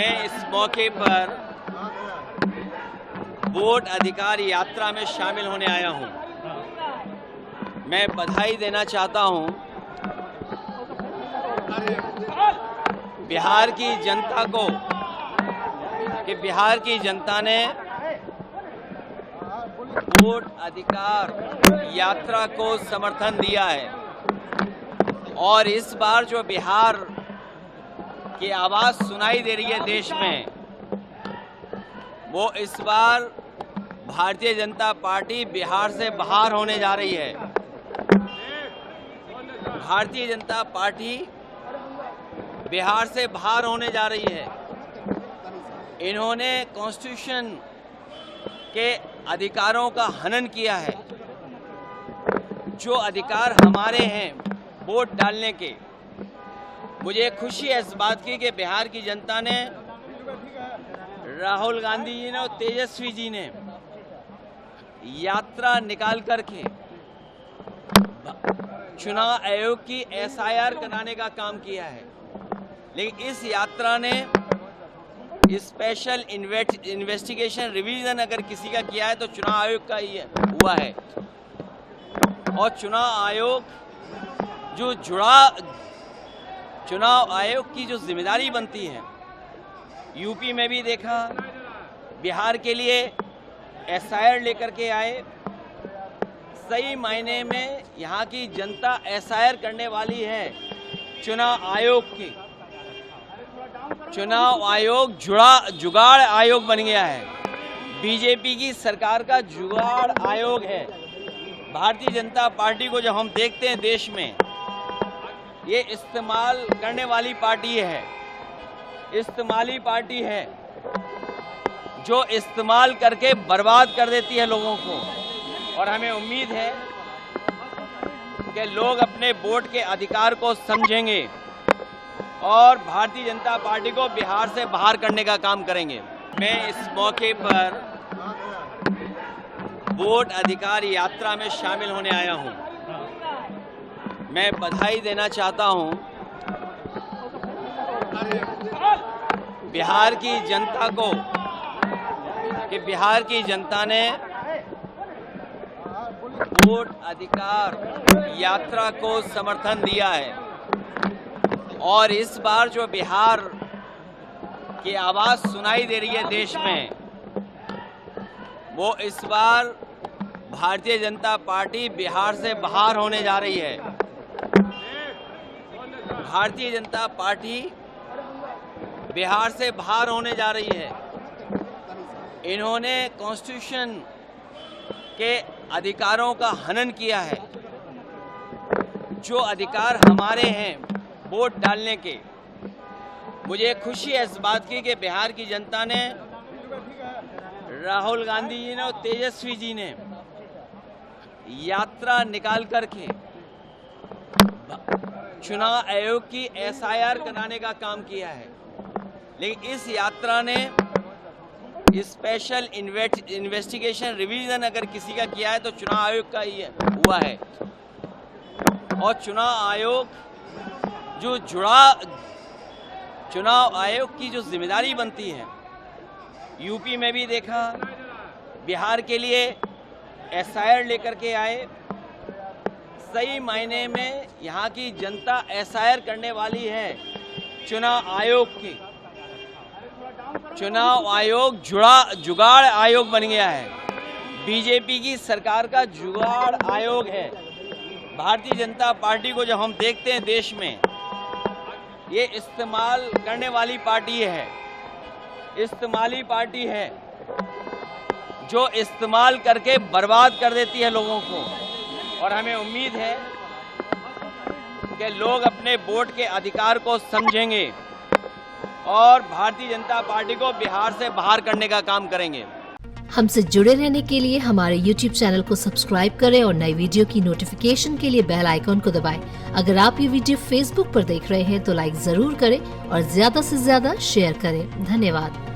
मैं इस मौके पर वोट अधिकार यात्रा में शामिल होने आया हूं। मैं बधाई देना चाहता हूं बिहार की जनता को कि बिहार की जनता ने वोट अधिकार यात्रा को समर्थन दिया है और इस बार जो बिहार की आवाज़ सुनाई दे रही है देश में, वो इस बार भारतीय जनता पार्टी बिहार से बाहर होने जा रही है। भारतीय जनता पार्टी बिहार से बाहर होने जा रही है। इन्होंने कॉन्स्टिट्यूशन के अधिकारों का हनन किया है। जो अधिकार हमारे हैं वोट डालने के, मुझे खुशी है इस बात की कि बिहार की जनता ने, राहुल गांधी जी ने और तेजस्वी जी ने यात्रा निकाल करके चुनाव आयोग की SIR कराने का काम किया है। लेकिन इस यात्रा ने स्पेशल इन्वेस्टिगेशन रिवीजन अगर किसी का किया है तो चुनाव आयोग का ही हुआ है। और चुनाव आयोग की जो जिम्मेदारी बनती है, यूपी में भी देखा, बिहार के लिए SIR लेकर के आए। सही मायने में यहाँ की जनता SIR करने वाली है चुनाव आयोग की। चुनाव आयोग जुगाड़ आयोग बन गया है। बीजेपी की सरकार का जुगाड़ आयोग है। भारतीय जनता पार्टी को जब हम देखते हैं देश में, ये इस्तेमाल करने वाली पार्टी है, इस्तेमाली पार्टी है जो इस्तेमाल करके बर्बाद कर देती है लोगों को। और हमें उम्मीद है कि लोग अपने वोट के अधिकार को समझेंगे और भारतीय जनता पार्टी को बिहार से बाहर करने का काम करेंगे। मैं इस मौके पर वोट अधिकार यात्रा में शामिल होने आया हूं। मैं बधाई देना चाहता हूं बिहार की जनता को कि बिहार की जनता ने वोट अधिकार यात्रा को समर्थन दिया है और इस बार जो बिहार की आवाज़ सुनाई दे रही है देश में, वो इस बार भारतीय जनता पार्टी बिहार से बाहर होने जा रही है। भारतीय जनता पार्टी बिहार से बाहर होने जा रही है। इन्होंने कॉन्स्टिट्यूशन के अधिकारों का हनन किया है। जो अधिकार हमारे हैं वोट डालने के, मुझे खुशी है इस बात की कि बिहार की जनता ने, राहुल गांधी जी ने और तेजस्वी जी ने यात्रा निकाल करके चुनाव आयोग की SIR कराने का काम किया है। लेकिन इस यात्रा ने स्पेशल इन्वेस्टिगेशन रिवीजन अगर किसी का किया है तो चुनाव आयोग का ही हुआ है। और चुनाव आयोग की जो जिम्मेदारी बनती है, यूपी में भी देखा, बिहार के लिए SIR लेकर के आए। सही मायने में यहाँ की जनता SIR करने वाली है चुनाव आयोग की। चुनाव आयोग जुगाड़ आयोग बन गया है। बीजेपी की सरकार का जुगाड़ आयोग है। भारतीय जनता पार्टी को जब हम देखते हैं देश में, ये इस्तेमाल करने वाली पार्टी है, इस्तेमाली पार्टी है जो इस्तेमाल करके बर्बाद कर देती है लोगों को। और हमें उम्मीद है कि लोग अपने वोट के अधिकार को समझेंगे और भारतीय जनता पार्टी को बिहार से बाहर करने का काम करेंगे। हमसे जुड़े रहने के लिए हमारे YouTube चैनल को सब्सक्राइब करें और नई वीडियो की नोटिफिकेशन के लिए बेल आइकॉन को दबाएं। अगर आप ये वीडियो Facebook पर देख रहे हैं तो लाइक जरूर करें और ज्यादा से ज्यादा शेयर करें। धन्यवाद।